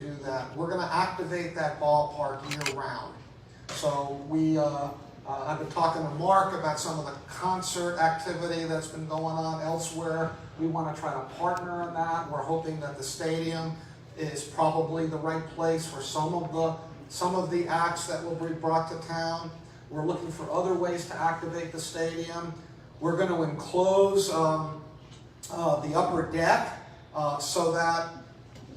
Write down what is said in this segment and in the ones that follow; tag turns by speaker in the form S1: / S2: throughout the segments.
S1: do that. We're going to activate that ballpark year-round. So I've been talking to Mark about some of the concert activity that's been going on elsewhere. We want to try to partner in that. We're hoping that the stadium is probably the right place for some of the acts that will be brought to town. We're looking for other ways to activate the stadium. We're going to enclose the upper deck so that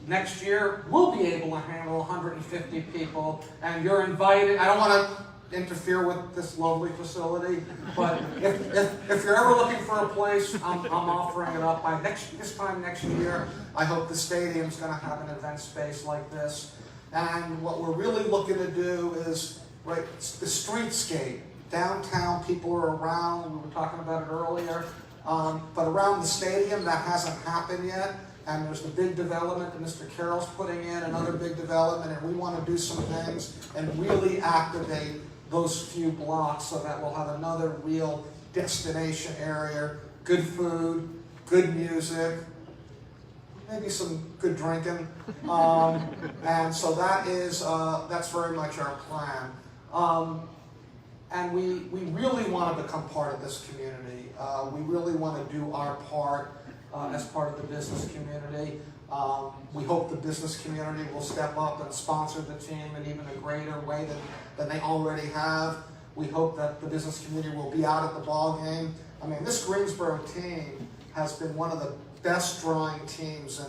S1: next year we'll be able to handle 150 people, and you're invited. I don't want to interfere with this lovely facility, but if you're ever looking for a place, I'm offering it up. By this time next year, I hope the stadium's going to have an event space like this. And what we're really looking to do is, right, the streetscape. Downtown, people are around, we were talking about it earlier, but around the stadium, that hasn't happened yet. And there's the big development that Mr. Carroll's putting in, another big development, and we want to do some things and really activate those few blocks so that we'll have another real destination area, good food, good music, maybe some good drinking. And so that's very much our plan. And we really want to become part of this community. We really want to do our part as part of the business community. We hope the business community will step up and sponsor the team in even a greater way than they already have. We hope that the business community will be out at the ball game. I mean, this Greensboro team has been one of the best drawing teams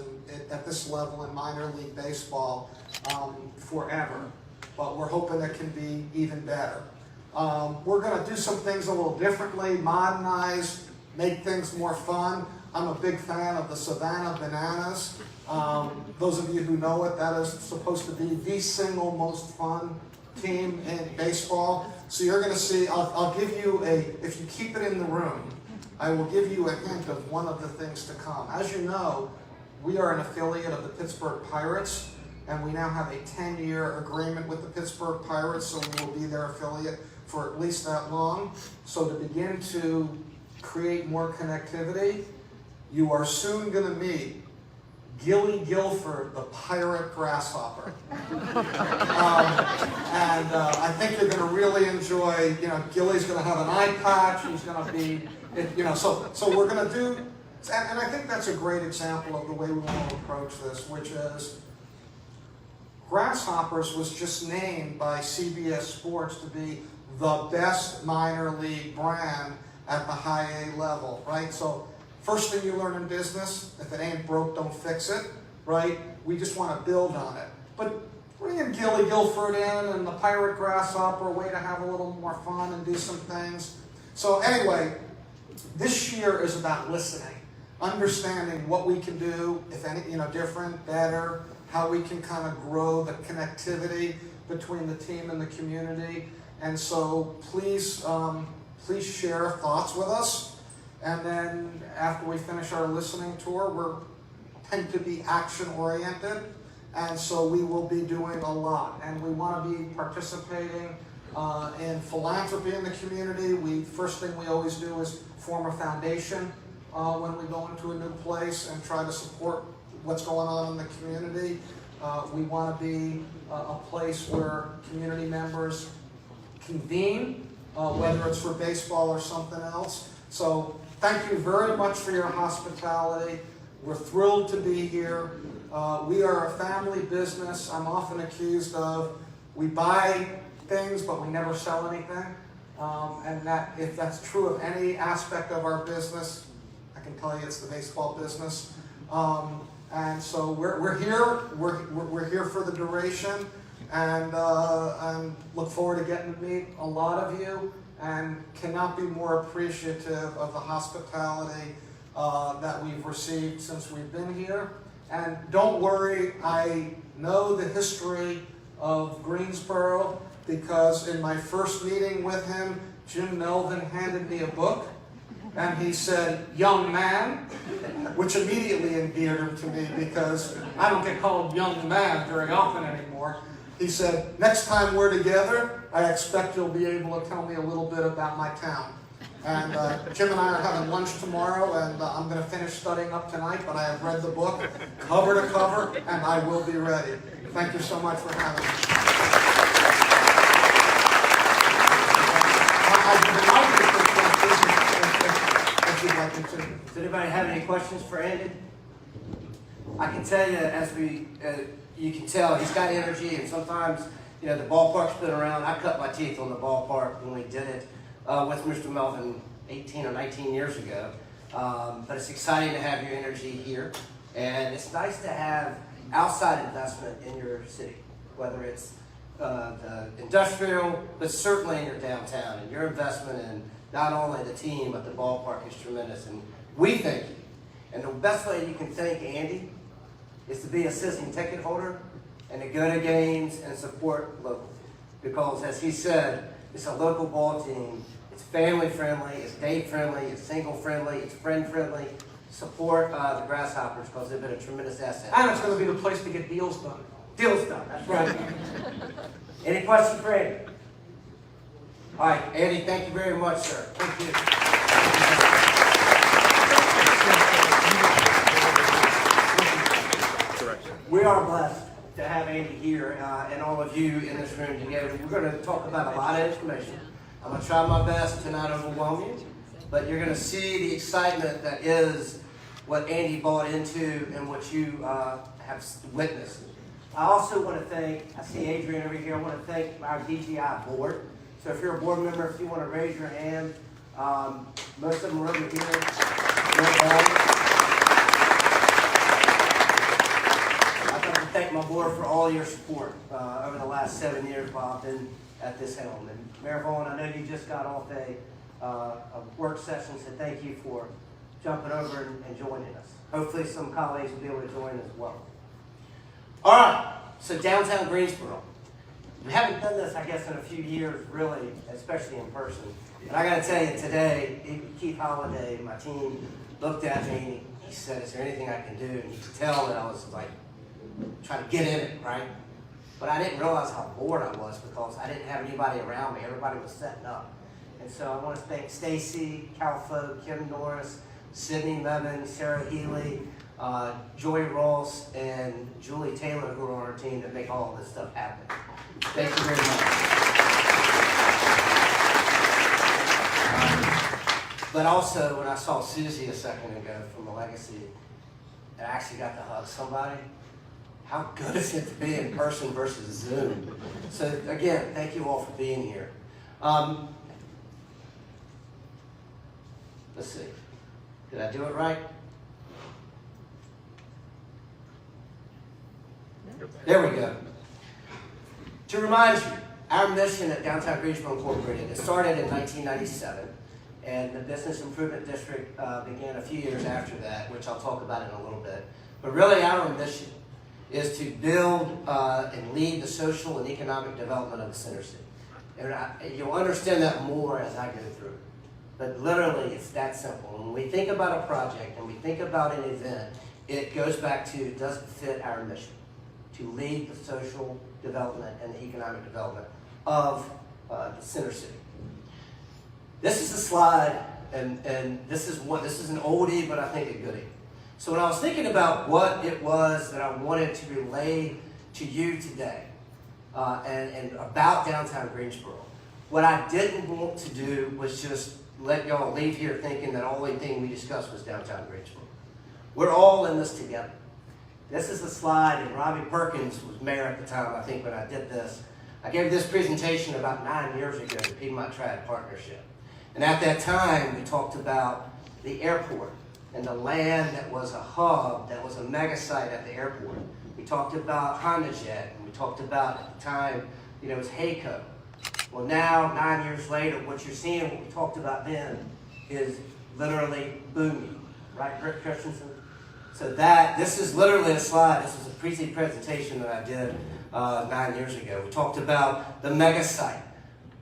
S1: at this level in minor league baseball forever. But we're hoping it can be even better. We're going to do some things a little differently, modernize, make things more fun. I'm a big fan of the Savannah Bananas. Those of you who know it, that is supposed to be the single most fun team in baseball. So you're going to see, I'll give you if you keep it in the room, I will give you a hint of one of the things to come. As you know, we are an affiliate of the Pittsburgh Pirates, and we now have a 10-year agreement with the Pittsburgh Pirates, so we will be their affiliate for at least that long. So to begin to create more connectivity, you are soon going to meet Gilly Guilford, the Pirate Grasshopper. I think you're going to really enjoy, Gilly's going to have an eye patch, he's going to be, so we're going to do, and I think that's a great example of the way we want to approach this, which is Grasshoppers was just named by CBS Sports to be the best minor league brand at the high A level, right? So first thing you learn in business, if it ain't broke, don't fix it, right? We just want to build on it. But bringing Gilly Guilford in and the Pirate Grasshopper, a way to have a little more fun and do some things. So anyway, this year is about listening, understanding what we can do, if any, different, better, how we can kind of grow the connectivity between the team and the community. And so please share thoughts with us. And then after we finish our listening tour, we tend to be action-oriented. And so we will be doing a lot. And we want to be participating in philanthropy in the community. First thing we always do is form a foundation when we go into a new place and try to support what's going on in the community. We want to be a place where community members convene, whether it's for baseball or something else. So thank you very much for your hospitality. We're thrilled to be here. We are a family business. I'm often accused of we buy things, but we never sell anything. And that if that's true of any aspect of our business, I can tell you it's the baseball business. And so we're here. We're here for the duration, and look forward to getting to meet a lot of you. And cannot be more appreciative of the hospitality that we've received since we've been here. And don't worry, I know the history of Greensboro because in my first meeting with him, Jim Melvin handed me a book and he said, "Young man," which immediately endeared him to me because I don't get called young man very often anymore. He said, "Next time we're together, I expect you'll be able to tell me a little bit about my town." And Jim and I are having lunch tomorrow, and I'm going to finish studying up tonight, but I have read the book cover to cover, and I will be ready. Thank you so much for having me. I'd be delighted if you'd like me to.
S2: Does anybody have any questions for Andy? I can tell you, as you can tell, he's got energy, and sometimes, the ballpark's been around. I cut my teeth on the ballpark when we did it with Mr. Melvin 18 or 19 years ago. But it's exciting to have your energy here, and it's nice to have outside investment in your city, whether it's the industrial, but certainly in your downtown. And your investment in not only the team, but the ballpark is tremendous. And we thank you. And the best way you can thank Andy is to be a season ticket holder and to go to games and support local. Because as he said, it's a local ball team. It's family friendly, it's date friendly, it's single friendly, it's friend friendly. Support the Grasshoppers because they've been a tremendous asset.
S3: And it's going to be the place to get deals done.
S2: Deals done, that's right. Any questions for Andy? All right, Andy, thank you very much, sir. Thank you. We are blessed to have Andy here and all of you in this room together. We're going to talk about a lot of information. I'm going to try my best to not overwhelm you, but you're going to see the excitement that is what Andy bought into and what you have witnessed. I also want to thank, I see Adrian over here, I want to thank our DGI board. So if you're a board member, if you want to raise your hand, most of them are over here. I'd like to thank my board for all your support over the last 7 years while I've been at this helm. And Mayor Vaughn, I know you just got off a work session, so thank you for jumping over and joining us. Hopefully some colleagues will be able to join as well. All right, so downtown Greensboro. We haven't done this, I guess, in a few years, really, especially in person. And I got to tell you, today, Keith Holliday, my team, looked at me. He said, "Is there anything I can do?" And you could tell that I was like trying to get in it, right? But I didn't realize how bored I was because I didn't have anybody around me. Everybody was setting up. And so I want to thank Stacy, Cal Folk, Kim Norris, Sydney Levin, Sarah Healy, Joy Ross, and Julie Taylor, who are on our team that make all of this stuff happen. Thank you very much. But also, when I saw Susie a second ago from the Legacy, and I actually got to hug somebody, how good is it to be in person versus Zoom? So again, thank you all for being here. Let's see. Did I do it right? There we go. To remind you, our mission at Downtown Greensboro Incorporated, it started in 1997, and the Business Improvement District began a few years after that, which I'll talk about in a little bit. But really our mission is to build and lead the social and economic development of the Center City. And you'll understand that more as I go through it. But literally, it's that simple. When we think about a project and we think about an event, it goes back to, does it fit our mission? To lead the social development and the economic development of the Center City. This is a slide, and this is an oldie, but I think a goodie. So when I was thinking about what it was that I wanted to relay to you today, and about downtown Greensboro, what I didn't want to do was just let y'all leave here thinking that the only thing we discussed was downtown Greensboro. We're all in this together. This is a slide, and Robbie Perkins was mayor at the time, I think, when I did this. I gave this presentation about 9 years ago to Piedmont Triad Partnership. And at that time, we talked about the airport and the land that was a hub, that was a mega site at the airport. We talked about HondaJet, and we talked about, at the time, it was HACO. Well, now, 9 years later, what you're seeing, what we talked about then, is literally booming. Right, Rick Christensen? So this is literally a slide. This is a presentation that I did 9 years ago. We talked about the mega site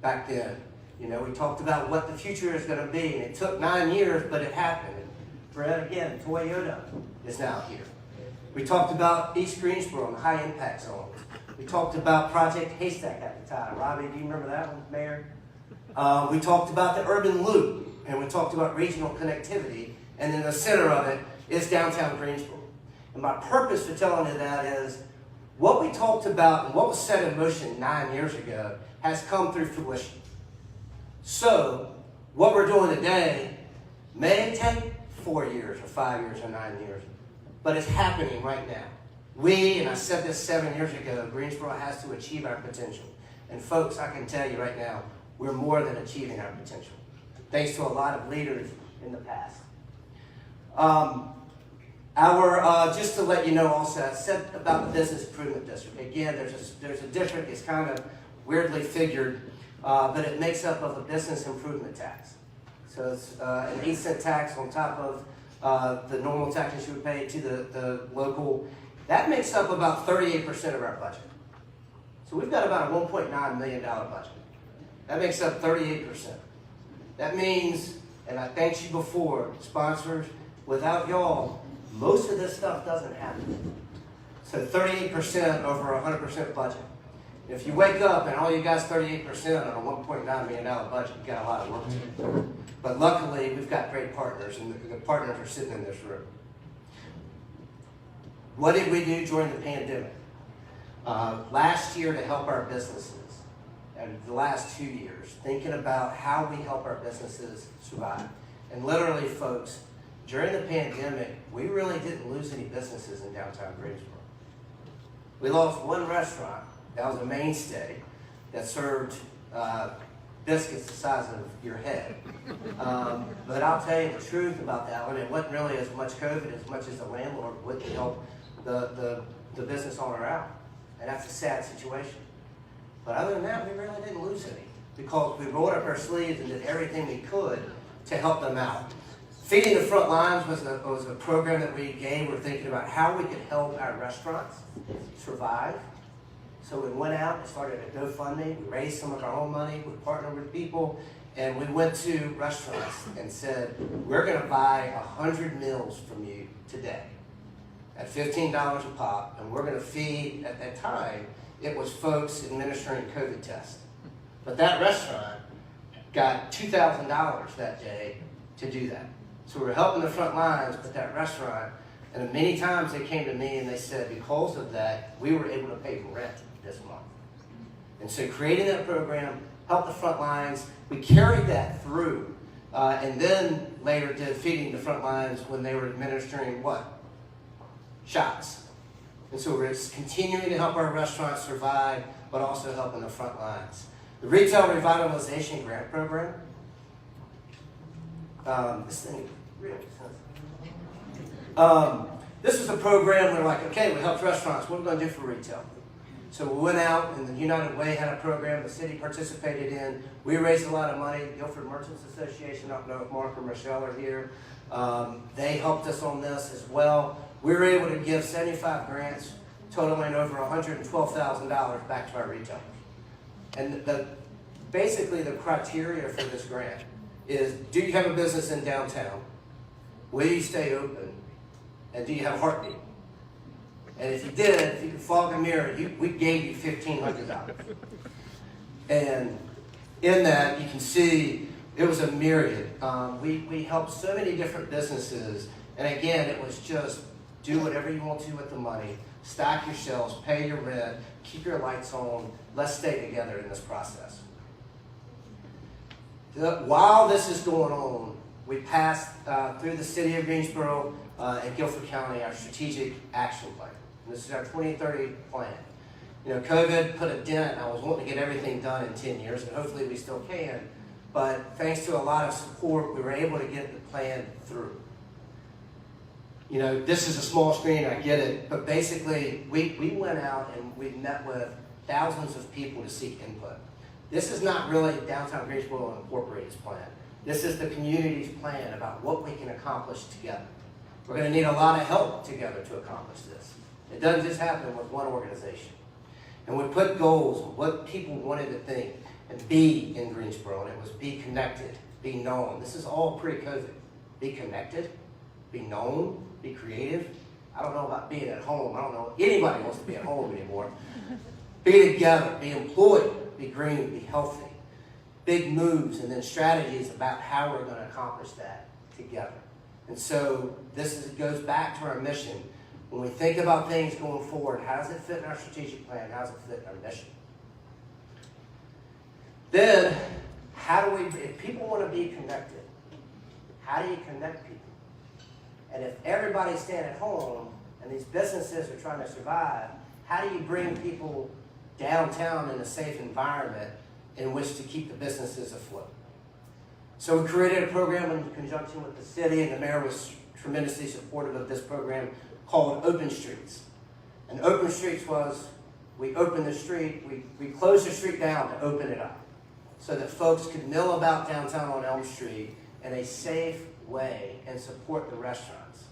S2: back then. We talked about what the future is going to be. And it took 9 years, but it happened. Fred, again, Toyota is now here. We talked about East Greensboro and the high impact zones. We talked about Project Haystack at the time. Robbie, do you remember that one, Mayor? We talked about the urban loop and we talked about regional connectivity, and in the center of it is downtown Greensboro. And my purpose for telling you that is what we talked about and what was set in motion 9 years ago has come through fruition. So what we're doing today may take 4 years or 5 years or 9 years, but it's happening right now. We, and I said this 7 years ago, Greensboro has to achieve our potential. And folks, I can tell you right now, we're more than achieving our potential, thanks to a lot of leaders in the past. Just to let you know also, I said about the Business Improvement District. Again, there's a district, it's kind of weirdly figured, but it makes up of a business improvement tax. So it's an 8-cent tax on top of the normal taxes you would pay to the local. That makes up about 38% of our budget. So we've got about a $1.9 million budget. That makes up 38%. That means, and I thanked you before, sponsors, without y'all, most of this stuff doesn't happen. So 38% over a 100% budget. If you wake up and all you got is 38% on a $1.9 million budget, you got a lot of work to do. But luckily, we've got great partners, and the partners are sitting in this room. What did we do during the pandemic? Last year to help our businesses, and the last 2 years, thinking about how we help our businesses survive. And literally, folks, during the pandemic, we really didn't lose any businesses in downtown Greensboro. We lost one restaurant that was a mainstay that served biscuits the size of your head. But I'll tell you the truth about that one. It wasn't really as much COVID as much as the landlord wouldn't help the business owner out. And that's a sad situation. But other than that, we really didn't lose any because we rolled up our sleeves and did everything we could to help them out. Feeding the Front Lines was a program that we gave. We're thinking about how we could help our restaurants survive. So we went out and started a GoFundMe. We raised some of our own money. We partnered with people. And we went to restaurants and said, we're going to buy 100 meals from you today at $15 a pop. And we're going to feed, at that time, it was folks administering COVID tests. But that restaurant got $2,000 that day to do that. So we're helping the front lines, but that restaurant, and many times they came to me and they said, because of that, we were able to pay rent this month. And so creating that program helped the front lines. We carried that through, and then later did feeding the front lines when they were administering what? Shots. And so we're just continuing to help our restaurants survive, but also helping the front lines. The Retail Revitalization Grant Program. This was a program where like, okay, we helped restaurants. What are we going to do for retail? So we went out, and the United Way had a program the city participated in. We raised a lot of money. Guilford Merchants Association, I don't know if Mark or Michelle are here. They helped us on this as well. We were able to give 75 grants, totaling over $112,000 back to our retailers. And basically the criteria for this grant is, do you have a business in downtown? Will you stay open? And do you have a heartbeat? And if you did, if you could fog a mirror, we gave you $1,500. And in that, you can see it was a myriad. We helped so many different businesses. And again, it was just do whatever you want to with the money, stock your shelves, pay your rent, keep your lights on. Let's stay together in this process. While this is going on, we passed through the city of Greensboro and Guilford County our strategic action plan. And this is our 2030 plan. You know, COVID put a dent. I was wanting to get everything done in 10 years, and hopefully we still can. But thanks to a lot of support, we were able to get the plan through. You know, this is a small screen, I get it, but basically we went out and we met with thousands of people to seek input. This is not really Downtown Greensboro Incorporated's plan. This is the community's plan about what we can accomplish together. We're going to need a lot of help together to accomplish this. It doesn't just happen with one organization. And we put goals on what people wanted to think and be in Greensboro, and it was be connected, be known. This is all pre-COVID. Be connected, be known, be creative. I don't know about being at home. I don't know if anybody wants to be at home anymore. Be together, be employed, be green, be healthy. big moves and then strategies about how we're going to accomplish that together. And so goes back to our mission. When we think about things going forward, how does it fit in our strategic plan? How does it fit in our mission? Then, if people want to be connected, how do you connect people? And if everybody's staying at home and these businesses are trying to survive, how do you bring people downtown in a safe environment in which to keep the businesses afloat? So we created a program in conjunction with the city, and the mayor was tremendously supportive of this program called Open Streets. And Open Streets was, we opened the street, we closed the street down to open it up so that folks could mill about downtown on Elm Street in a safe way and support the restaurants.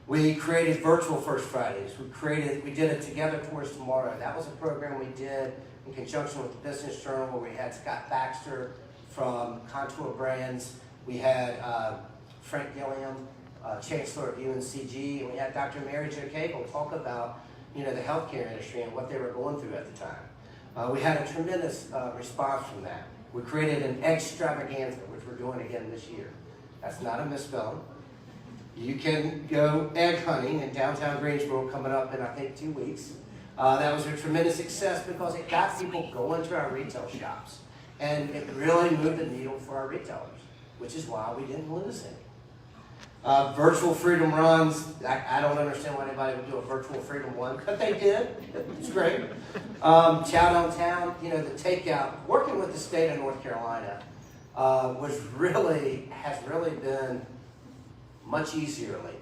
S2: We created virtual First Fridays. We did it Together Towards Tomorrow. That was a program we did in conjunction with the Business Journal, where we had Scott Baxter from Contour Brands. We had Frank Gilliam, Chancellor of UNCG, and we had Dr. Mary Jo Cable talk about the healthcare industry and what they were going through at the time. We had a tremendous response from that. We created an extravaganza, which we're doing again this year. That's not a misspelling. You can go egg hunting in downtown Greensboro coming up in, I think, 2 weeks. That was a tremendous success because it got people going to our retail shops. And it really moved the needle for our retailers, which is why we didn't lose any. Virtual Freedom Runs. I don't understand why anybody would do a virtual Freedom Run, but they did. It's great. Chow Downtown, the takeout. Working with the state of North Carolina has really been much easier lately.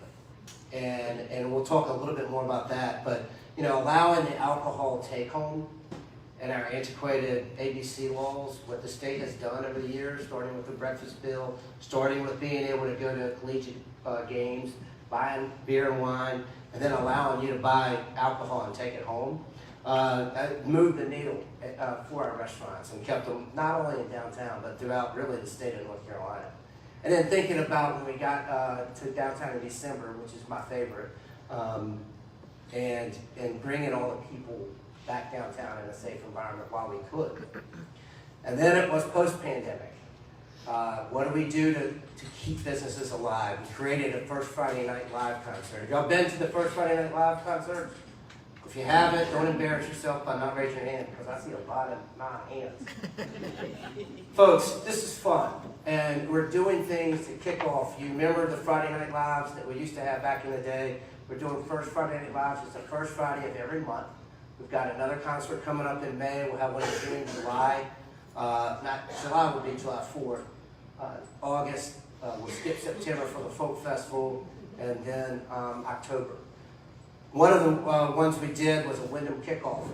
S2: And we'll talk a little bit more about that. But, allowing the alcohol take home and our antiquated ABC laws, what the state has done over the years, starting with the breakfast bill, starting with being able to go to collegiate games, buying beer and wine, and then allowing you to buy alcohol and take it home, moved the needle for our restaurants and kept them not only in downtown, but throughout really the state of North Carolina. And then thinking about when we got to downtown in December, which is my favorite, and bringing all the people back downtown in a safe environment while we could. And then it was post-pandemic. What do we do to keep businesses alive? We created a First Friday Night Live concert. Have y'all been to the First Friday Night Live concert? If you haven't, don't embarrass yourself by not raising your hand, because I see a lot of non-hands. Folks, this is fun, and we're doing things to kick off. You remember the Friday Night Lives that we used to have back in the day? We're doing First Friday Night Lives. It's the first Friday of every month. We've got another concert coming up in May. We'll have one in June, July. July will be July 4th. August, we'll skip September for the Folk Festival, and then October. One of the ones we did was a Wyndham kickoff.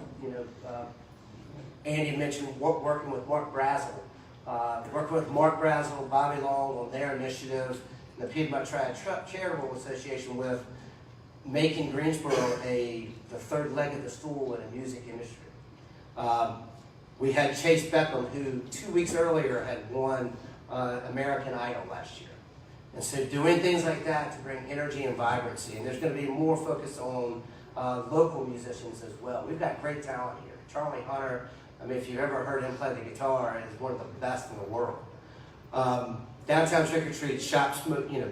S2: Andy mentioned working with Mark Brazel. Working with Mark Brazel, Bobby Long on their initiatives, and the Piedmont Triad Charitable Association with making Greensboro the third leg of the stool in the music industry. We had Chase Beckham, who 2 weeks earlier had won American Idol last year. And so doing things like that to bring energy and vibrancy. And there's going to be more focus on local musicians as well. We've got great talent here. Charlie Hunter, if you've ever heard him play the guitar, is one of the best in the world. Downtown Trick or Treat, shops,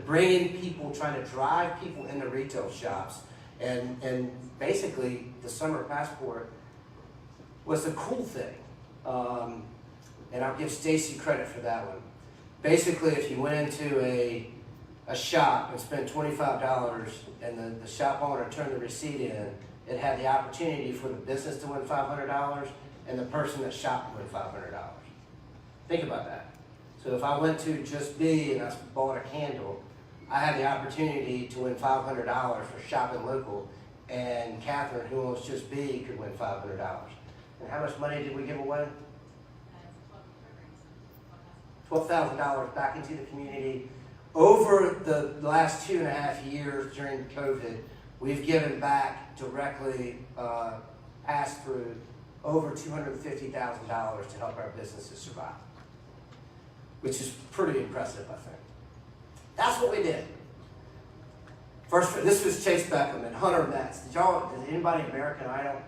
S2: bringing people, trying to drive people into retail shops. And basically, the Summer Passport was the cool thing. And I'll give Stacy credit for that one. Basically, if you went into a shop and spent $25 and the shop owner turned the receipt in, it had the opportunity for the business to win $500 and the person that shopped to win $500. Think about that. So if I went to Just Be and I bought a candle, I had the opportunity to win $500 for shopping local, and Catherine, who owns Just Be, could win $500. And how much money did we give away? $12,000 back into the community. Over the last 2.5 years during COVID, we've given back directly, passed through, over $250,000 to help our businesses survive, which is pretty impressive, I think. That's what we did. First, this was Chase Beckham and Hunter Metz. Did anybody American Idol?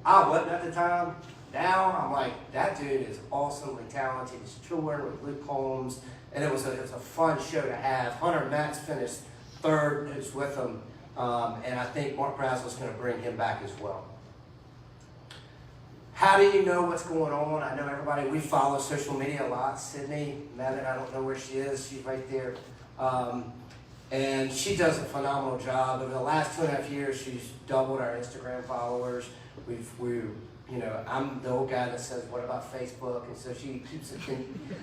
S2: I wasn't at the time, Now I'm like, that dude is awesomely talented. He's touring with Luke Holmes, and it was a fun show to have. Hunter Metz finished third, who's with him, and I think Mark Brazel's going to bring him back as well. How do you know what's going on? I know everybody, we follow social media a lot. Sydney Mevin, I don't know where she is. She's right there. And she does a phenomenal job. Over the last 2.5 years, she's doubled our Instagram followers. I'm the old guy that says, what about Facebook? And so she keeps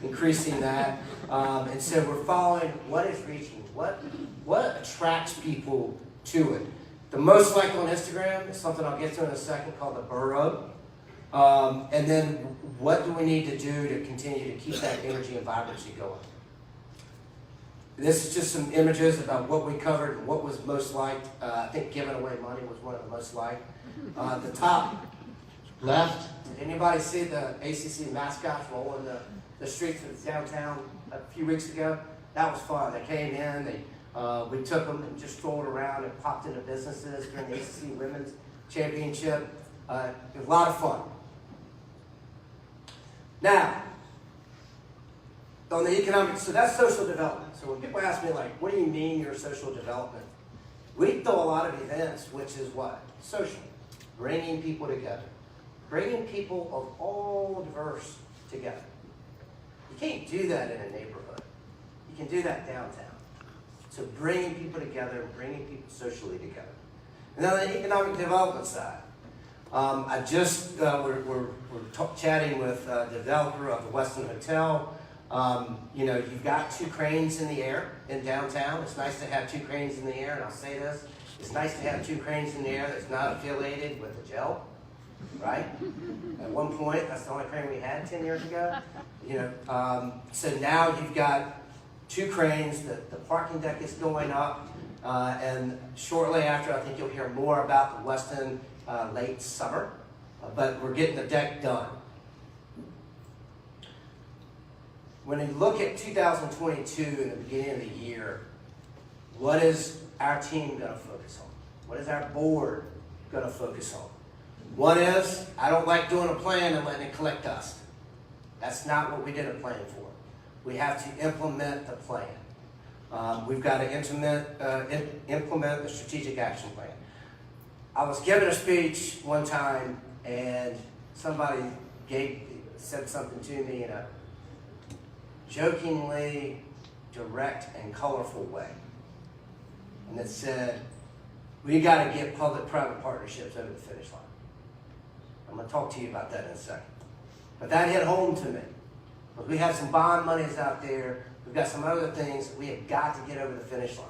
S2: increasing that. And so we're following what is reaching, what attracts people to it. The most liked on Instagram is something I'll get to in a second called the Borough. And then what do we need to do to continue to keep that energy and vibrancy going? This is just some images about what we covered and what was most liked. I think giving away money was one of the most liked. The top left, did anybody see the ACC mascots rolling the streets of downtown a few weeks ago? That was fun. They came in, we took them and just strolled around and popped into businesses during the ACC Women's Championship. It was a lot of fun. Now, on the economic, so that's social development. So when people ask me, like, what do you mean you're social development? We throw a lot of events, which is what? Social. Bringing people together. Bringing people of all diverse together. You can't do that in a neighborhood. You can do that downtown. So bringing people together and bringing people socially together. And then on the economic development side, we're chatting with the developer of the Westin Hotel. You've got 2 cranes in the air in downtown. It's nice to have 2 cranes in the air, and I'll say this, it's nice to have 2 cranes in the air that's not affiliated with the gel, right? At one point, that's the only crane we had 10 years ago. So now you've got 2 cranes, the parking deck is going up, and shortly after, I think you'll hear more about the Westin late summer, but we're getting the deck done. When you look at 2022 in the beginning of the year, what is our team going to focus on? What is our board going to focus on? One is, I don't like doing a plan and letting it collect dust. That's not what we did a plan for. We have to implement the plan. We've got to implement the strategic action plan. I was giving a speech one time, and somebody said something to me in a jokingly direct and colorful way. And it said, we got to get public-private partnerships over the finish line. I'm going to talk to you about that in a second. But that hit home to me. Because we have some bond monies out there. We've got some other things we have got to get over the finish line.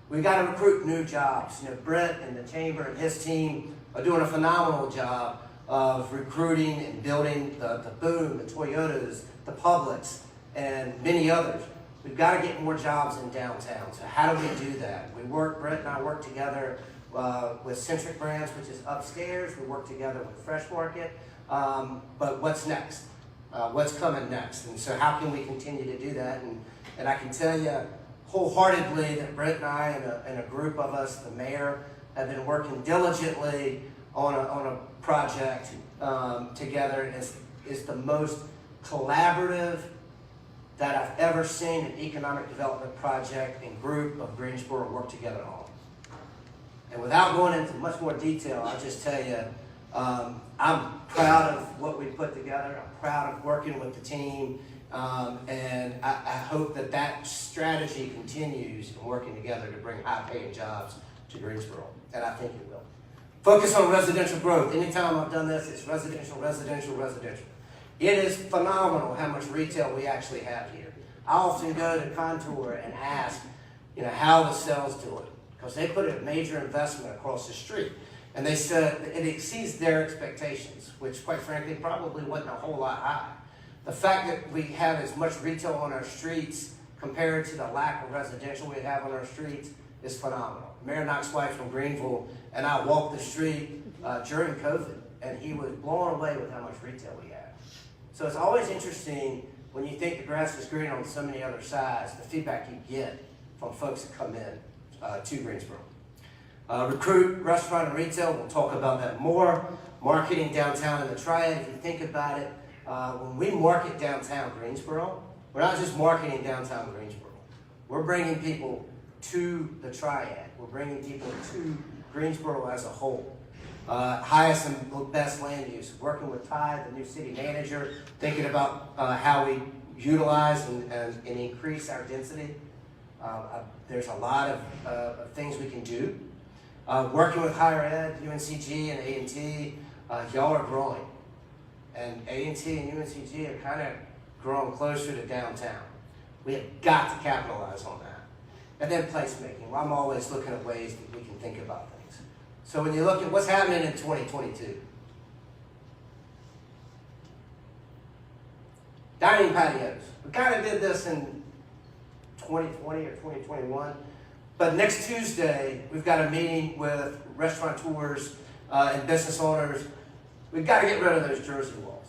S2: We've got to recruit new jobs. Brent and the Chamber and his team are doing a phenomenal job of recruiting and building the Boom, the Toyotas, the Publix, and many others. We've got to get more jobs in downtown. So how do we do that? Brent and I work together with Centric Brands, which is upstairs. We work together with Fresh Market. But what's next? What's coming next? And so how can we continue to do that? And I can tell you wholeheartedly that Brent and I and a group of us, the mayor, have been working diligently on a project together. It's the most collaborative that I've ever seen an economic development project and group of Greensboro work together on. And without going into much more detail, I'll just tell you, I'm proud of what we put together. I'm proud of working with the team. And I hope that strategy continues in working together to bring high-paying jobs to Greensboro. And I think it will. Focus on residential growth. Anytime I've done this, it's residential, residential, residential. It is phenomenal how much retail we actually have here. I often go to Contour and ask, how the sales do it. Because they put a major investment across the street. And they said it exceeds their expectations, which quite frankly probably wasn't a whole lot high. The fact that we have as much retail on our streets compared to the lack of residential we have on our streets is phenomenal. Mayor Knox's wife from Greenville and I walked the street during COVID, and he was blown away with how much retail we have. So it's always interesting when you think the grass is green on so many other sides, the feedback you get from folks that come in to Greensboro. Recruit, restaurant, and retail, we'll talk about that more. marketing downtown in the Triad. If you think about it, when we market downtown Greensboro, we're not just marketing downtown Greensboro. We're bringing people to the Triad. We're bringing people to Greensboro as a whole. Highest and best land use. Working with Ty, the new city manager, thinking about how we utilize and increase our density. There's a lot of things we can do. Working with higher ed, UNCG and A&T, y'all are growing. And A&T and UNCG are kind of growing closer to downtown. We have got to capitalize on that. And then placemaking. Well, I'm always looking at ways that we can think about things. So when you look at what's happening in 2022, dining patios. We kind of did this in 2020 or 2021, but next Tuesday we've got a meeting with restaurateurs and business owners. We've got to get rid of those Jersey walls.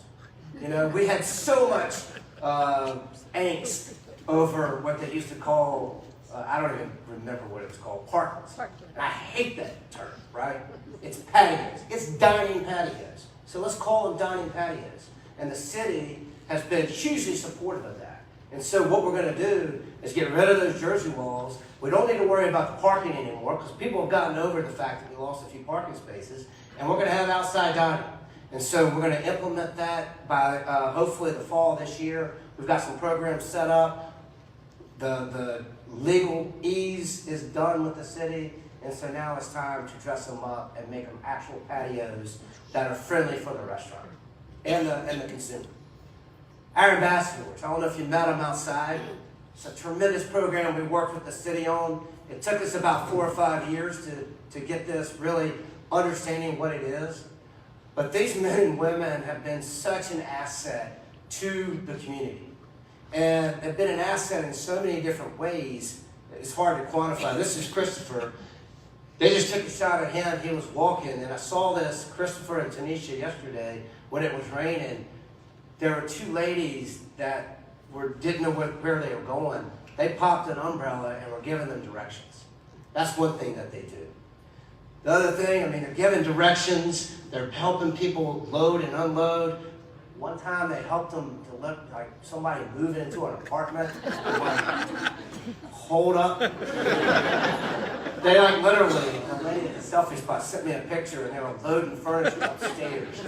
S2: You know, we had so much angst over what they used to call, I don't even remember what it was called, parkings. And I hate that term, right? It's patios. It's dining patios. So let's call them dining patios. And the city has been hugely supportive of that. And so what we're going to do is get rid of those Jersey walls. We don't need to worry about the parking anymore because people have gotten over the fact that we lost a few parking spaces. And we're going to have outside dining. And so we're going to implement that by hopefully the fall of this year. We've got some programs set up. The legal ease is done with the city. And so now it's time to dress them up and make them actual patios that are friendly for the restaurant and the consumer. Our ambassadors, I don't know if you met them outside. It's a tremendous program we worked with the city on. It took us about 4 or 5 years to get this really understanding what it is. But these men and women have been such an asset to the community. And they've been an asset in so many different ways, it's hard to quantify. This is Christopher. They just took a shot at him. He was walking, and I saw this, Christopher and Tanisha, yesterday when it was raining. There were 2 ladies that didn't know where they were going. They popped an umbrella and were giving them directions. That's one thing that they do. The other thing, I mean, they're giving directions. They're helping people load and unload. One time they helped them to look like somebody moving into an apartment. Like, hold up. They like literally, the lady at the selfie spot sent me a picture and they were loading furniture upstairs.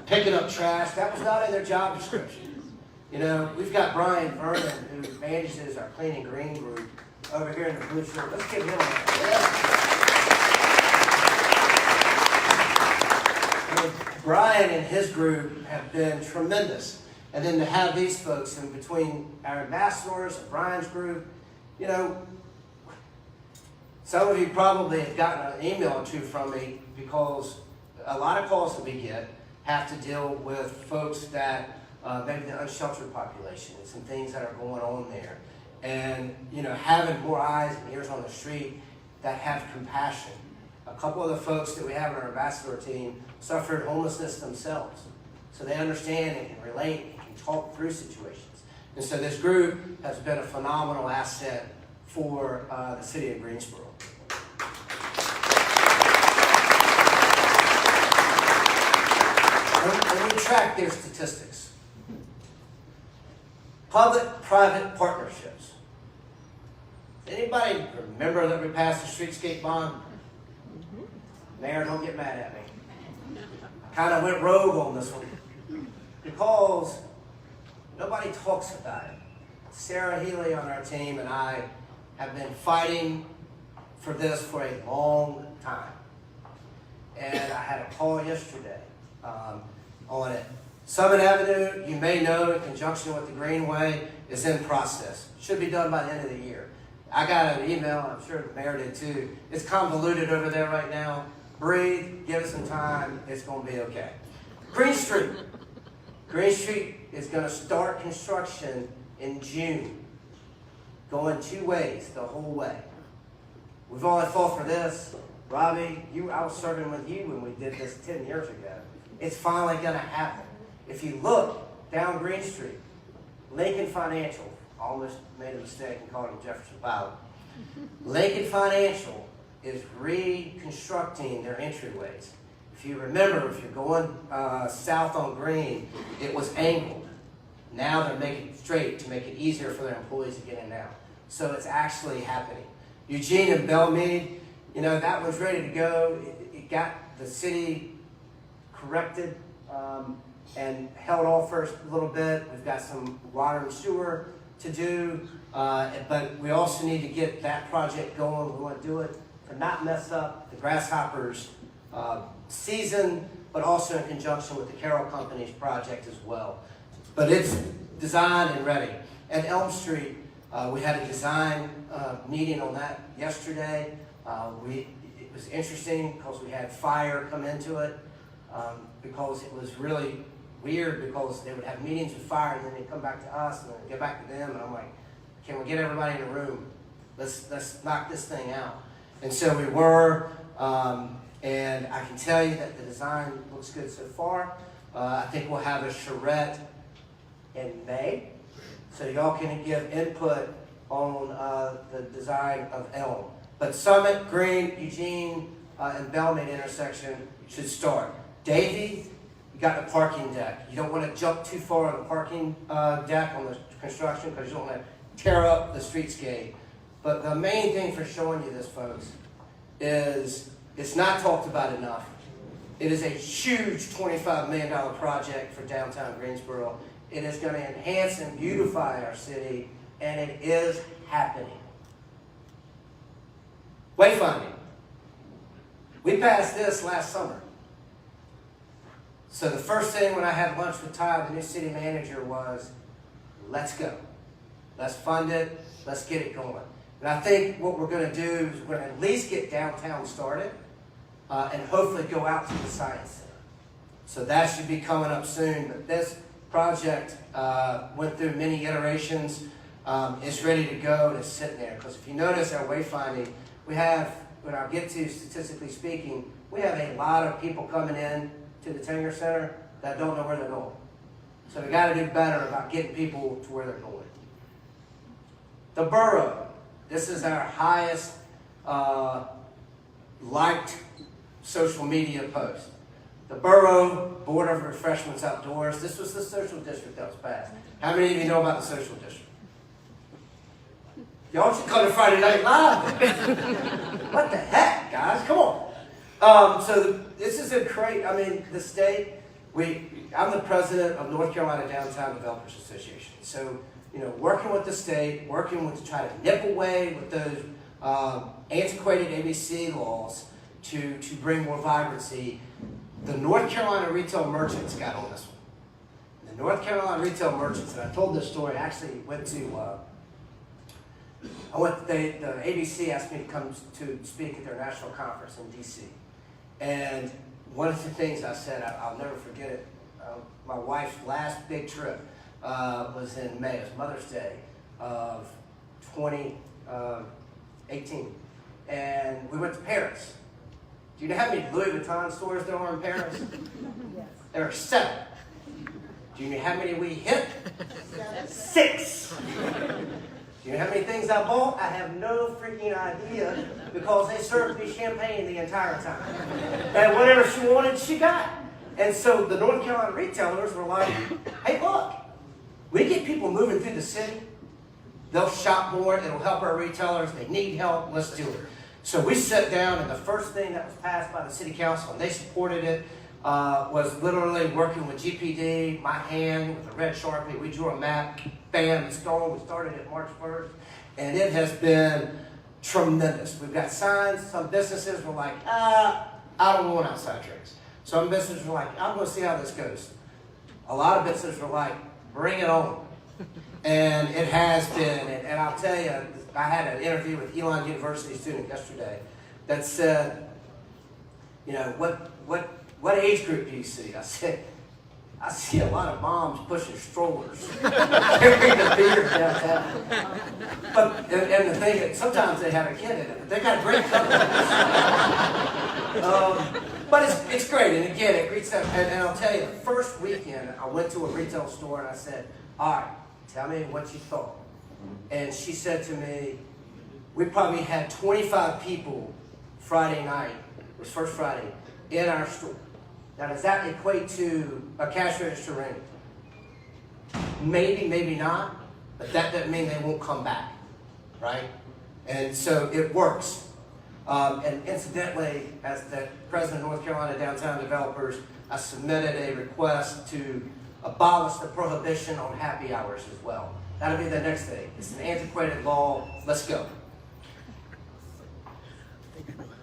S2: Picking up trash. That was not in their job description. You know, we've got Brian Vernon, who manages our Clean and Green group, over here in the blue shirt. Let's give him a hand. Brian and his group have been tremendous. And then to have these folks in between our ambassadors and Brian's group, you know, some of you probably have gotten an email or 2 from me because a lot of calls that we get have to deal with folks that maybe the unsheltered population and some things that are going on there. And, you know, having more eyes and ears on the street that have compassion. A couple of the folks that we have on our ambassador team suffered homelessness themselves. So they understand and can relate and can talk through situations. And so this group has been a phenomenal asset for the city of Greensboro. And we track their statistics. Public-private partnerships. Does anybody remember that we passed the streetscape bond? Mayor, don't get mad at me. Kind of went rogue on this one because nobody talks about it. Sarah Healy on our team and I have been fighting for this for a long time. And I had a call yesterday on it. Summit Avenue, you may know, in conjunction with the Greenway, is in process. Should be done by the end of the year. I got an email, I'm sure the mayor did too. It's convoluted over there right now. Breathe, give it some time, it's going to be okay. Green Street. Green Street is going to start construction in June. Going 2 ways, the whole way. We've only fought for this. Robbie, I was serving with you when we did this 10 years ago. It's finally going to happen. If you look down Green Street, Lincoln Financial, almost made a mistake and called him Jefferson Pilot. Lincoln Financial is reconstructing their entryways. If you remember, if you're going south on Green, it was angled. Now they're making it straight to make it easier for their employees to get in and out. So it's actually happening. Eugene and Belmead, you know, that was ready to go. It got the city corrected and held off for a little bit. We've got some water and sewer to do, but we also need to get that project going. We want to do it to not mess up the Grasshoppers season, but also in conjunction with the Carroll Company's project as well. But it's designed and ready. At Elm Street, we had a design meeting on that yesterday. It was interesting because we had fire come into it because it was really weird because they would have meetings with fire and then they'd come back to us and then get back to them. And I'm like, can we get everybody in a room? Let's knock this thing out. And so we were, and I can tell you that the design looks good so far. I think we'll have a charrette in May, so y'all can give input on the design of Elm. But Summit, Green, Eugene, and Belmead intersection should start. Davie, you got the parking deck. You don't want to jump too far on the parking deck on the construction because you don't want to tear up the streetscape. But the main thing for showing you this, folks, is it's not talked about enough. It is a huge $25 million project for downtown Greensboro. It is going to enhance and beautify our city, and it is happening. Wayfinding. We passed this last summer. So the first thing when I had lunch with Todd, the new city manager, was, let's go. Let's fund it. Let's get it going. And I think what we're going to do is we're going to at least get downtown started and hopefully go out to the Science Center. So that should be coming up soon. But this project went through many iterations. It's ready to go and it's sitting there. Because if you notice our wayfinding, we have, when I get to statistically speaking, we have a lot of people coming in to the Tanger Center that don't know where they're going. So we got to do better about getting people to where they're going. The borough. This is our highest liked social media post. The Borough Board of Refreshments Outdoors. This was the social district that was passed. How many of you know about the social district? Y'all should come to Friday Night Live. What the heck, guys? Come on. So this is a great, I mean, the state, I'm the president of North Carolina Downtown Developers Association. So, you know, working with the state, working with to try to nip away with those antiquated ABC laws to bring more vibrancy. The North Carolina retail merchants got on this one. The North Carolina retail merchants, and I told this story, I actually went to, the ABC asked me to come to speak at their national conference in DC. And one of the things I said, I'll never forget it, my wife's last big trip was in May. It was Mother's Day of 2018. And we went to Paris. Do you know how many Louis Vuitton stores there are in Paris? Yes. There are 7. Do you know how many we hit? 6. Do you know how many things I bought? I have no freaking idea because they served me champagne the entire time. And whatever she wanted, she got. And so the North Carolina retailers were like, hey, look, we get people moving through the city. They'll shop more. It'll help our retailers. They need help. Let's do it. So we sat down, and the first thing that was passed by the city council, and they supported it, was literally working with GPD, my hand with a red Sharpie. We drew a map. Bam, it's going. We started it March 1st, and it has been tremendous. We've got signs. Some businesses were like, I don't want outside drinks. Some businesses were like, I'm going to see how this goes. A lot of businesses were like, bring it on. And it has been, and I'll tell you, I had an interview with Elon University student yesterday that said, you know, what age group do you see? I said, I see a lot of moms pushing strollers, carrying the beer downtown. But, and the thing is, sometimes they have a kid in it, but they got a great company. But it's great, and again, it greets them. And I'll tell you, the first weekend, I went to a retail store and I said, all right, tell me what you thought. And she said to me, we probably had 25 people Friday night, it was first Friday, in our store. Now, does that equate to a cash register ring? Maybe, maybe not, but that doesn't mean they won't come back, right? And so it works. And incidentally, as the president of North Carolina Downtown Developers, I submitted a request to abolish the prohibition on happy hours as well. That'll be the next thing. It's an antiquated law. Let's go.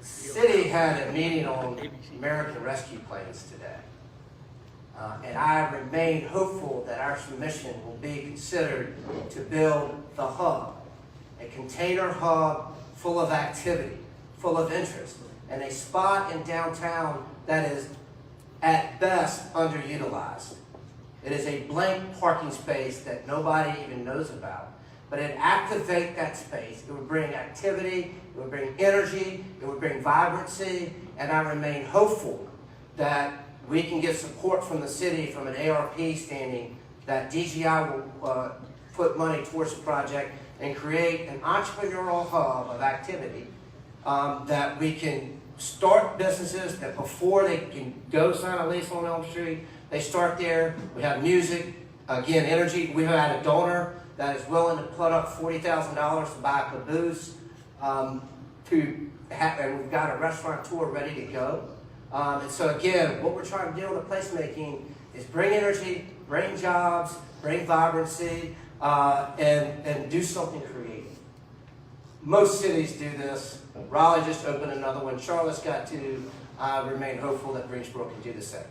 S2: City had a meeting on American rescue planes today. And I remain hopeful that our submission will be considered to build the hub, a container hub full of activity, full of interest, and a spot in downtown that is at best underutilized. It is a blank parking space that nobody even knows about. But it activate that space. It would bring activity, it would bring energy, it would bring vibrancy, and I remain hopeful that we can get support from the city from an ARP standing that DGI will put money towards the project and create an entrepreneurial hub of activity that we can start businesses that before they can go sign a lease on Elm Street, they start there. We have music, again, energy. We've had a donor that is willing to put up $40,000 to buy a caboose and we've got a restaurateur ready to go. And so again, what we're trying to do with the placemaking is bring energy, bring jobs, bring vibrancy, and do something creative. Most cities do this. Raleigh just opened another one. Charlotte's got two. I remain hopeful that Greensboro can do the same.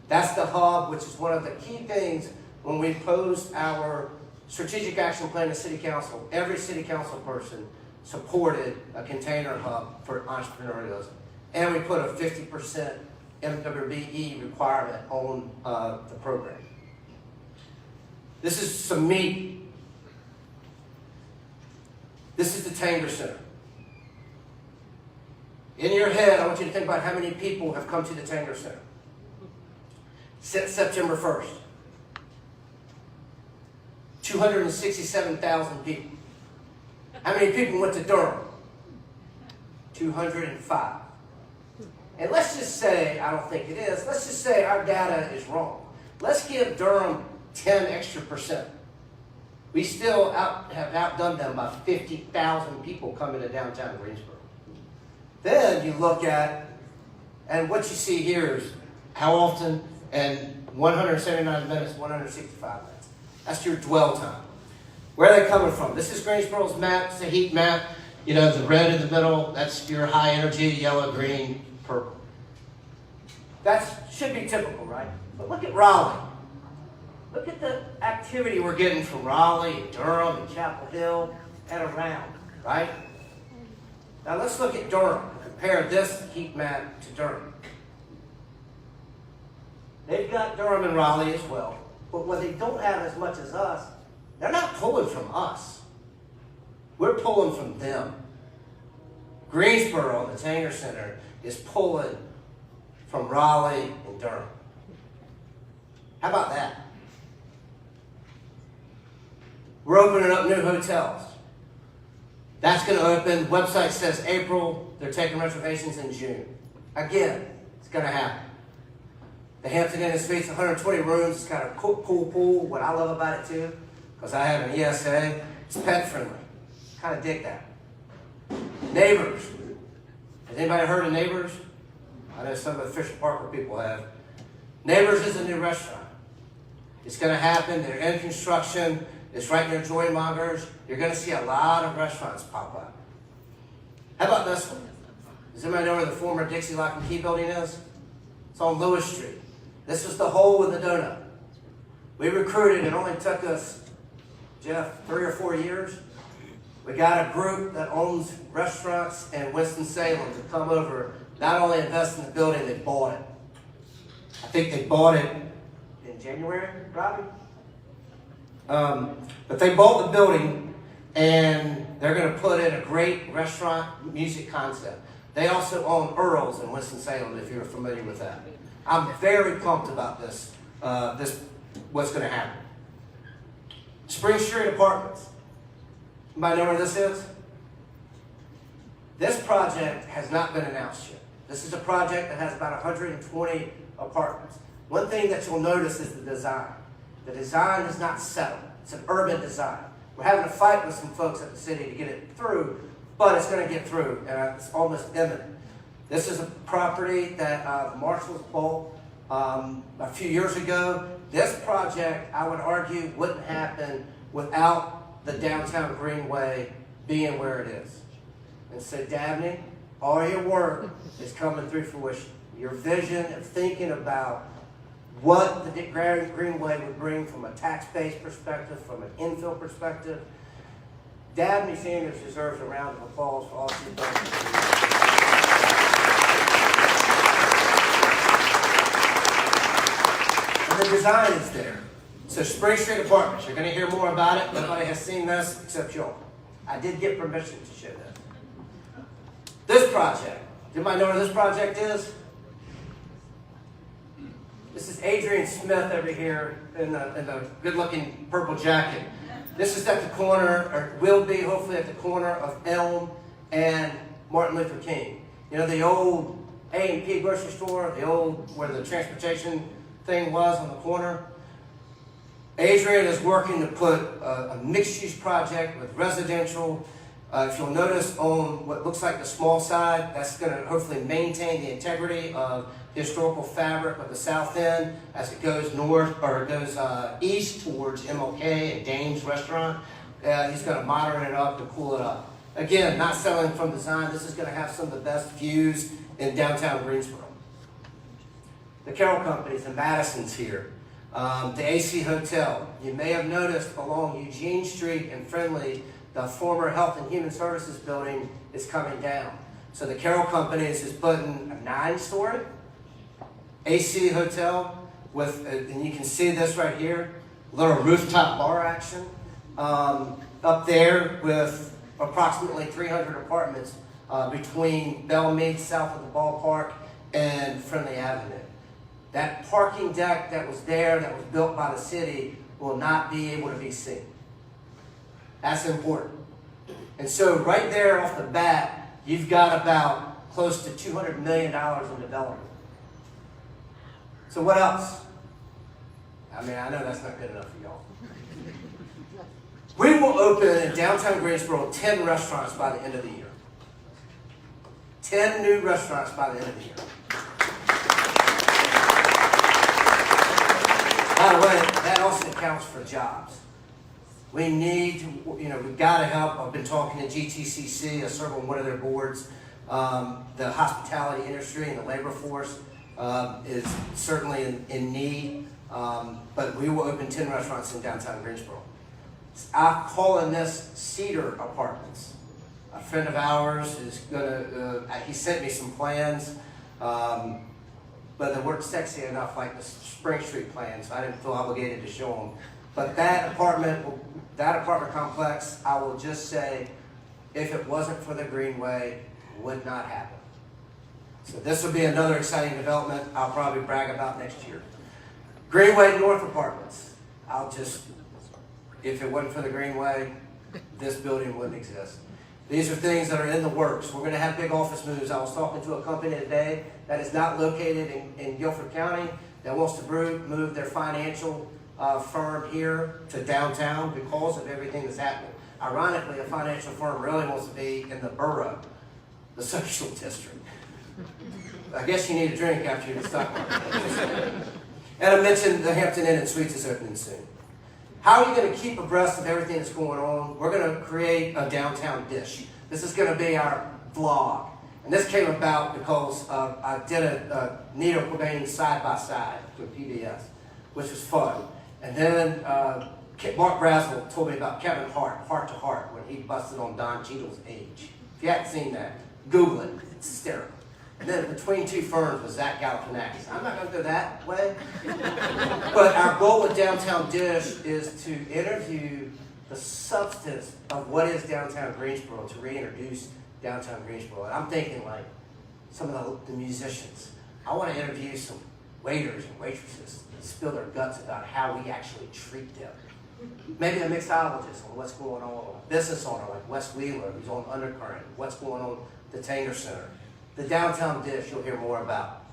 S2: That's the hub, which is one of the key things when we posed our strategic action plan to City Council. Every City Council person supported a container hub for entrepreneurialism. And we put a 50% MWBE requirement on the program. This is some meat. This is the Tanger Center. In your head, I want you to think about how many people have come to the Tanger Center since September 1st. 267,000 people. How many people went to Durham? 205. And let's just say, I don't think it is, let's just say our data is wrong. Let's give Durham 10 extra%. We still have outdone them by 50,000 people coming to downtown Greensboro. Then you look at, and what you see here is how often, and 179 minutes, 165 minutes. That's your dwell time. Where are they coming from? This is Greensboro's map. It's a heat map. You know, the red in the middle, that's your high energy, yellow, green, purple. That should be typical, right? But look at Raleigh. Look at the activity we're getting from Raleigh, and Durham, and Chapel Hill, and around, right? Now let's look at Durham. Compare this heat map to Durham. They've got Durham and Raleigh as well. But what they don't have as much as us, they're not pulling from us. We're pulling from them. Greensboro, the Tanger Center, is pulling from Raleigh and Durham. How about that? We're opening up new hotels. That's going to open. Website says April. They're taking reservations in June. Again, it's going to happen. The Hampton Inn Suites, 120 rooms. It's got a cool pool. What I love about it too, because I have an ESA, it's pet friendly. Kind of dig that. Neighbors. Has anybody heard of Neighbors? I know some of the Fisher Parker people have. Neighbors is a new restaurant. It's going to happen. They're in construction. It's right near Joymongers. You're going to see a lot of restaurants pop up. How about this one? Does anybody know where the former Dixie Lock and Key building is? It's on Lewis Street. This is the hole in the donut. We recruited, it only took us, Jeff, 3 or 4 years. We got a group that owns restaurants in Winston-Salem to come over, not only invest in the building, they bought it. I think they bought it in January, Robbie? But they bought the building and they're going to put in a great restaurant music concept. They also own Earl's in Winston-Salem, if you're familiar with that. I'm very pumped about this, what's going to happen. Spring Street Apartments. Anybody know where this is? This project has not been announced yet. This is a project that has about 120 apartments. One thing that you'll notice is the design. The design is not settled. It's an urban design. We're having a fight with some folks at the city to get it through, but it's going to get through, and it's almost imminent. This is a property that the Marshalls bought a few years ago. This project, I would argue, wouldn't happen without the downtown Greenway being where it is. And so, Dabney, all your work is coming through fruition. Your vision of thinking about what the Greenway would bring from a tax-based perspective, from an infill perspective. Dabney Sanders deserves a round of applause for all she's done. And the design is there. So Spring Street Apartments, you're going to hear more about it. Nobody has seen this except y'all. I did get permission to show that. This project, anybody know where this project is? This is Adrian Smith over here in the good-looking purple jacket. This is at the corner, or will be hopefully at the corner of Elm and Martin Luther King. You know, the old A&P grocery store, the old, where the transportation thing was on the corner. Adrian is working to put a mixed-use project with residential. If you'll notice on what looks like the small side, that's going to hopefully maintain the integrity of the historical fabric of the south end as it goes north, or it goes east towards MLK and Dame's restaurant. He's going to moderate it up and cool it up. Again, not selling from design. This is going to have some of the best views in downtown Greensboro. The Carroll Companies in Madison's here. The AC Hotel. You may have noticed along Eugene Street and Friendly, the former Health and Human Services building is coming down. So the Carroll Companies is putting a 9-story AC hotel with, and you can see this right here, a little rooftop bar action up there with approximately 300 apartments between Bellmead, south of the ballpark, and Friendly Avenue. That parking deck that was there, that was built by the city, will not be able to be seen. That's important. And so right there off the bat, you've got about close to $200 million in development. So what else? I mean, I know that's not good enough for y'all. We will open in downtown Greensboro 10 restaurants by the end of the year. 10 new restaurants by the end of the year. By the way, that also counts for jobs. We need to, we've got to help. I've been talking to GTCC, I serve on one of their boards. The hospitality industry and the labor force is certainly in need, but we will open 10 restaurants in downtown Greensboro. I'm calling this Cedar Apartments. A friend of ours is gonna, he sent me some plans, but they weren't sexy enough like the Spring Street plans, so I didn't feel obligated to show them. But that apartment complex, I will just say, if it wasn't for the Greenway, would not happen. So this will be another exciting development I'll probably brag about next year. Greenway North Apartments. If it wasn't for the Greenway, this building wouldn't exist. These are things that are in the works. We're going to have big office moves. I was talking to a company today that is not located in Guilford County that wants to move their financial firm here to downtown because of everything that's happening. Ironically, a financial firm really wants to be in the borough, the social district. I guess you need a drink after you stock market. And I mentioned the Hampton Inn and Suites is opening soon. How are you going to keep abreast of everything that's going on? We're going to create a downtown dish. This is going to be our vlog. And this came about because I did a Nito Cobain side-by-side with PBS, which was fun. And then Mark Brazel told me about Kevin Hart, Heart to Heart, when he busted on Don Cheadle's age. If you haven't seen that, Google it. It's hysterical. And then Between Two Ferns was Zach Galifianakis. I'm not going to go that way. But our goal with Downtown Dish is to interview the substance of what is downtown Greensboro, to reintroduce downtown Greensboro. And I'm thinking like some of the musicians. I want to interview some waiters and waitresses and spill their guts about how we actually treat them. Maybe a mixologist on what's going on, a business owner like Wes Wheeler, who's on Undercurrent, what's going on at the Tanger Center. The Downtown Dish you'll hear more about.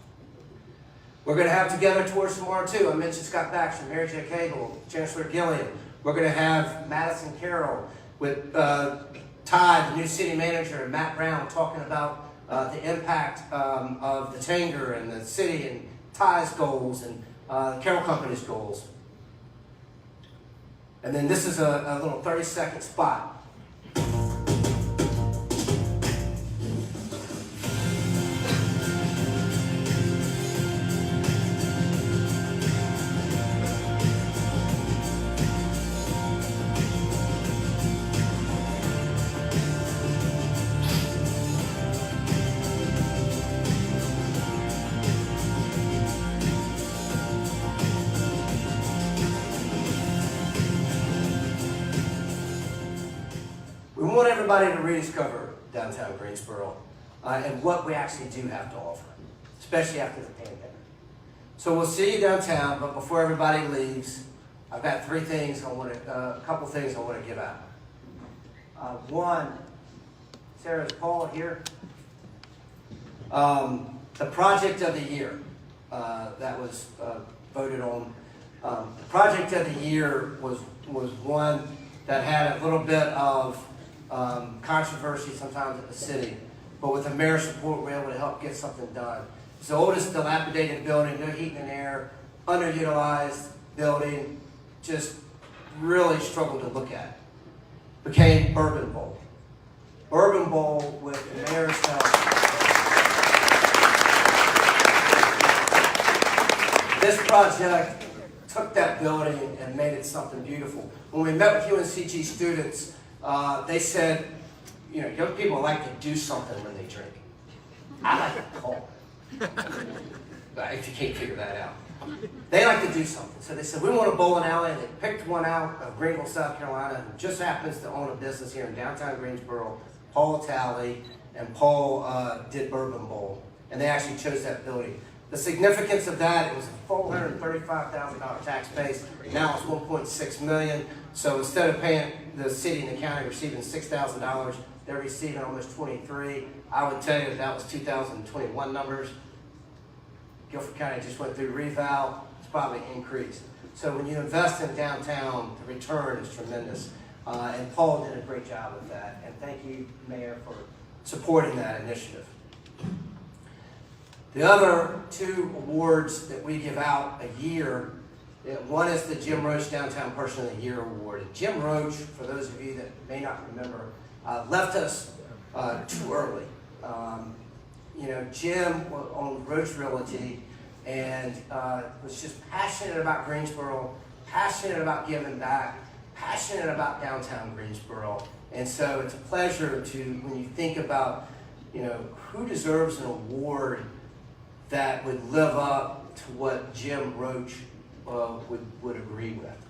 S2: We're going to have together tours tomorrow too. I mentioned Scott Baxter, Mary J. Cagle, Chancellor Gilliam. We're going to have Madison Carroll with Ty, the new city manager, and Matt Brown talking about the impact of the Tanger and the city and Ty's goals and Carroll Company's goals. And then this is a little 30-second spot. We want everybody to rediscover downtown Greensboro and what we actually do have to offer, especially after the pandemic. So we'll see you downtown, but before everybody leaves, I've got a couple things I want to give out. One, Sarah, is Paul here? The project of the year that was voted on. The project of the year was one that had a little bit of controversy sometimes at the city, but with the mayor's support, we were able to help get something done. It's the oldest dilapidated building, no heating and air, underutilized building, just really struggled to look at. Became Bourbon Bowl. Bourbon Bowl with the mayor's help. This project took that building and made it something beautiful. When we met with UNCG students, they said, young people like to do something when they drink. I like to call. If you can't figure that out. They like to do something. So they said, we want a bowling alley. And they picked one out of Greenville, South Carolina, who just happens to own a business here in downtown Greensboro, Paul Talley, and Paul did Bourbon Bowl. And they actually chose that building. The significance of that, it was a $435,000 tax base. Now it's $1.6 million. So instead of paying the city and the county receiving $6,000, they're receiving almost $23,000. I would tell you that was 2021 numbers. Guilford County just went through reval. It's probably increased. So when you invest in downtown, the return is tremendous. And Paul did a great job with that. And thank you, Mayor, for supporting that initiative. The other two awards that we give out a year, one is the Jim Roach Downtown Person of the Year Award. And Jim Roach, for those of you that may not remember, left us too early. Jim owned Roach Realty and was just passionate about Greensboro, passionate about giving back, passionate about downtown Greensboro. And so it's a pleasure to, when you think about, who deserves an award that would live up to what Jim Roach would agree with.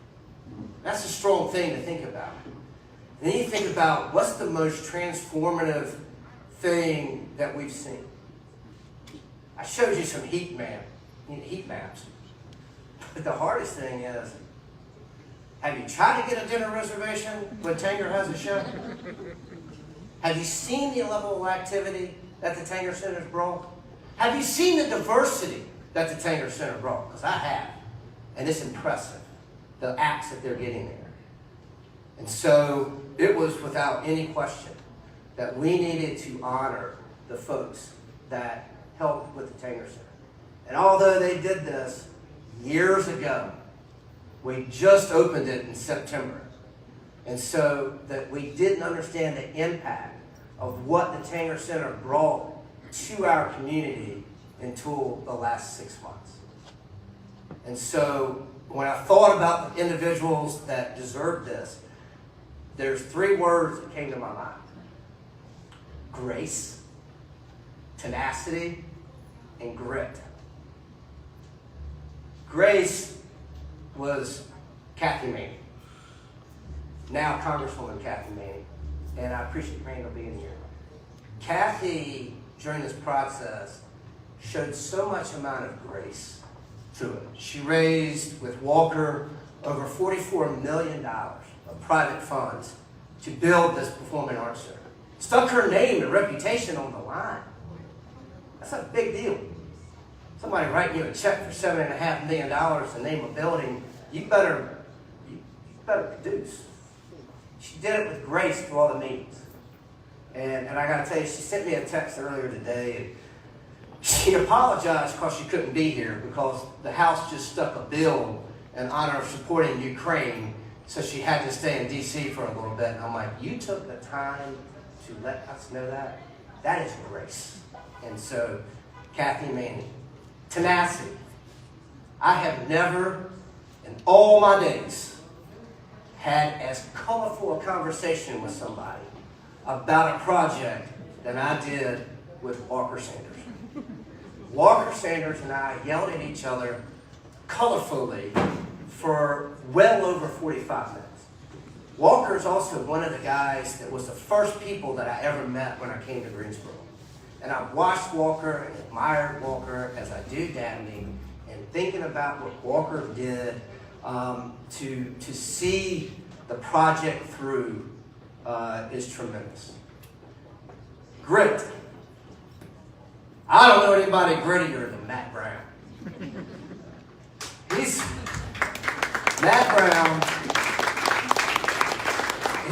S2: That's a strong thing to think about. And then you think about what's the most transformative thing that we've seen. I showed you some heat maps. But the hardest thing is, have you tried to get a dinner reservation when Tanger has a show? Have you seen the level of activity that the Tanger Center's brought? Have you seen the diversity that the Tanger Center brought? Because I have. And it's impressive, the acts that they're getting there. And so it was without any question that we needed to honor the folks that helped with the Tanger Center. And although they did this years ago, we just opened it in September. And so that we didn't understand the impact of what the Tanger Center brought to our community until the last 6 months. And so when I thought about the individuals that deserve this, there's 3 words that came to my mind: grace, tenacity, and grit. Grace was Kathy Manning, now Congresswoman Kathy Manning, and I appreciate Randall being here. Kathy, during this process, showed so much amount of grace to it. She raised, with Walker, over $44 million of private funds to build this performing arts center. Stuck her name and reputation on the line. That's a big deal. somebody writing you a check for $7.5 million to name a building, you better produce. She did it with grace through all the meetings. And I gotta tell you, she sent me a text earlier today, and she apologized because she couldn't be here because the House just stuck a bill in honor of supporting Ukraine, so she had to stay in D.C. for a little bit. And I'm like, you took the time to let us know that? That is grace. And so, Kathy Manning, tenacity. I have never, in all my days, had as colorful a conversation with somebody about a project than I did with Walker Sanders. Walker Sanders and I yelled at each other colorfully for well over 45 minutes. Walker's also one of the guys that was the first people that I ever met when I came to Greensboro. And I've watched Walker and admired Walker as I do Dabney, and thinking about what Walker did to see the project through is tremendous. Grit. I don't know anybody grittier than Matt Brown. Matt Brown,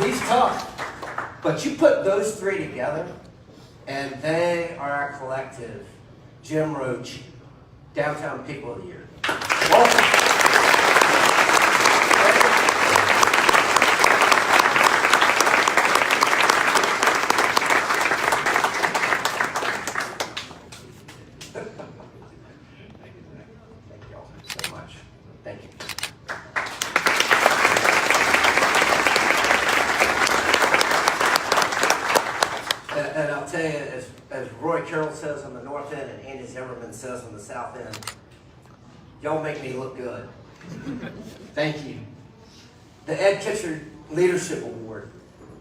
S2: he's tough. But you put those three together, and they are our collective Jim Roach Downtown People of the Year. Welcome. And I'll tell you, as Roy Carroll says on the north end and Andy Zimmerman says on the south end, y'all make me look good. Thank you. The Ed Kitcher Leadership Award.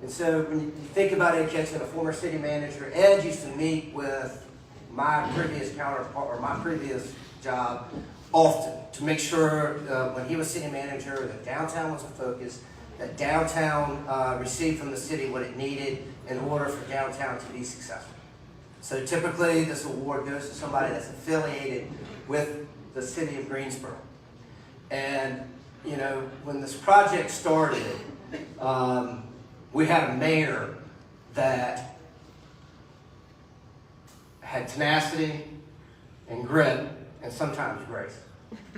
S2: And so when you think about Ed Kitcher, a former city manager, Ed used to meet with my previous counterpart, or my previous job, often to make sure when he was city manager that downtown was a focus, that downtown received from the city what it needed in order for downtown to be successful. So typically this award goes to somebody that's affiliated with the city of Greensboro. And you know, when this project started, we had a mayor that had tenacity and grit and sometimes grace.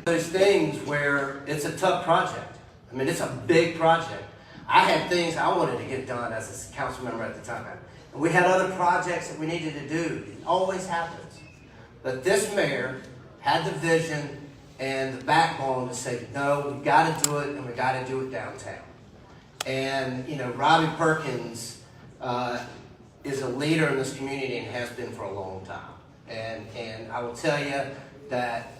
S2: Those things where it's a tough project. I mean, it's a big project. I had things I wanted to get done as a council member at the time. And we had other projects that we needed to do. It always happens. But this mayor had the vision and the backbone to say, no, we've got to do it, and we've got to do it downtown. And, you know, Robbie Perkins is a leader in this community and has been for a long time. And I will tell you that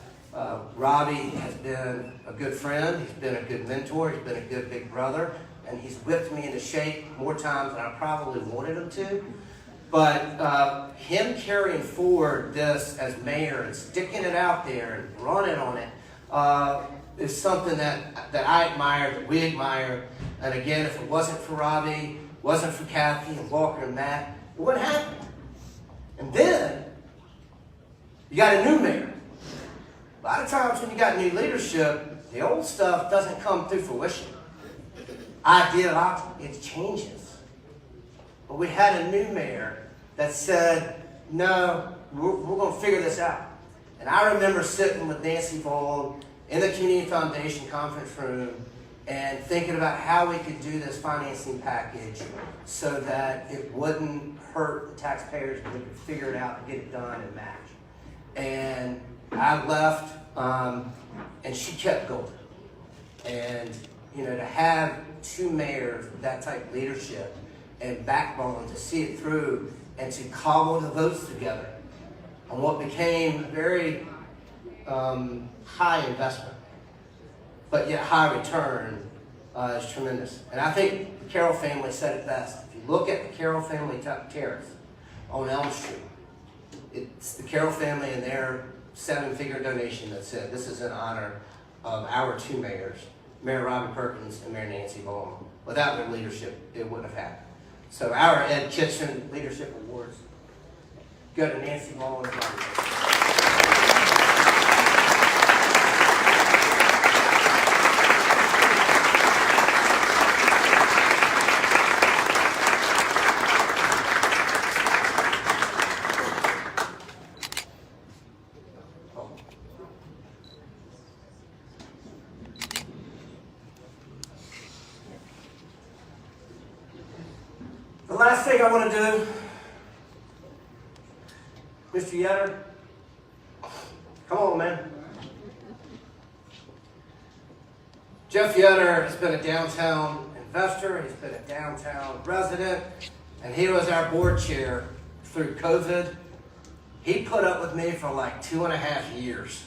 S2: Robbie has been a good friend, he's been a good mentor, he's been a good big brother, and he's whipped me into shape more times than I probably wanted him to. But him carrying forward this as mayor and sticking it out there and running on it is something that I admire, that we admire. And again, if it wasn't for Robbie, wasn't for Kathy and Walker and Matt, it wouldn't happen. And then you got a new mayor. A lot of times when you got new leadership, the old stuff doesn't come through fruition. It changes. But we had a new mayor that said, no, we're going to figure this out. And I remember sitting with Nancy Vaughn in the Community Foundation conference room and thinking about how we could do this financing package so that it wouldn't hurt the taxpayers, and we could figure it out and get it done and match. And I left, and she kept going. And, you know, to have two mayors with that type of leadership and backbone to see it through and to cobble the votes together on what became a very high investment, but yet high return is tremendous. And I think the Carroll family said it best. If you look at the Carroll family terrace on Elm Street, it's the Carroll family and their 7-figure donation that said this is in honor of our two mayors, Mayor Robbie Perkins and Mayor Nancy Vaughn. Without their leadership, it wouldn't have happened. So our Ed Kitchen Leadership Awards go to Nancy Vaughn and Robbie Perkins. last thing I want to do, Mr. Yetter, come on, man. Jeff Yetter has been a downtown investor, he's been a downtown resident, and he was our board chair through COVID. He put up with me for like 2.5 years.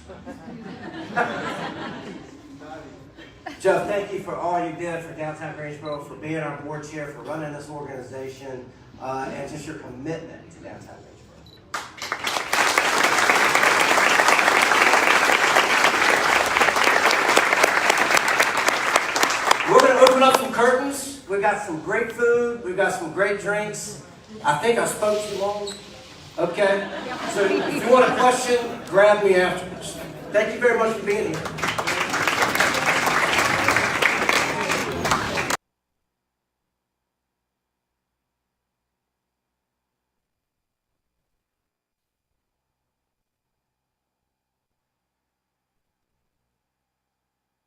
S2: Jeff, thank you for all you did for downtown Greensboro, for being our board chair, for running this organization, and just your commitment to downtown Greensboro. We're going to open up some curtains. We've got some great food. We've got some great drinks. I think I spoke too long. Okay? So if you want a question, grab me afterwards. Thank you very much for being here.